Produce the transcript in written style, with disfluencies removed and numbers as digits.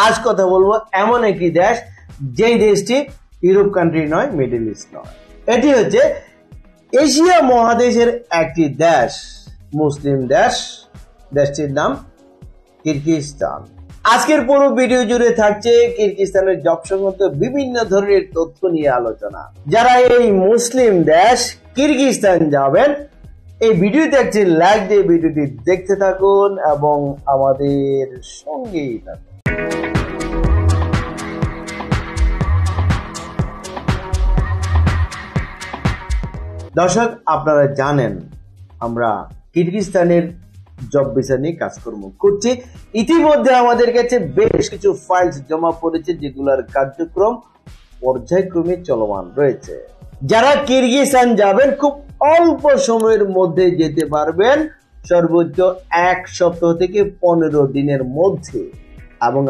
আজ কথা বলবো এমন একটি দেশ যেই দেশটি ইউরোপ কান্ট্রি নয়, মিডল ইস্ট নয়, এটি হচ্ছে এশিয়া মহাদেশের একটি দেশ, মুসলিম দেশ। দেশটির নাম কিরগিজস্তান। আজকের পুরো ভিডিও জুড়ে থাকছে কিরগিজস্তানের জব সংক্রান্ত বিভিন্ন ধরনের তথ্য নিয়ে আলোচনা। যারা এই মুসলিম দেশ কিরগিজস্তান যাবেন, এই ভিডিওতে একটি লাইক দিয়ে ভিডিওটি দেখতে থাকুন এবং আমাদের সঙ্গেই থাকুন। দর্শক, আপনারা জানেন আমরা কিরগিজস্তানের জব ভিসা নিয়ে কাজকর্ম করছি। ইতিমধ্যে আমাদের কাছে বেশ কিছু ফাইলস জমা পড়েছে, যেগুলোর কার্যক্রম পর্যায়ক্রমে চলমান রয়েছে। যারা কিরগিজস্তান যাবেন খুব অল্প সময়ের মধ্যে যেতে পারবেন, সর্বোচ্চ 1 সপ্তাহ থেকে 15 দিনের মধ্যে, এবং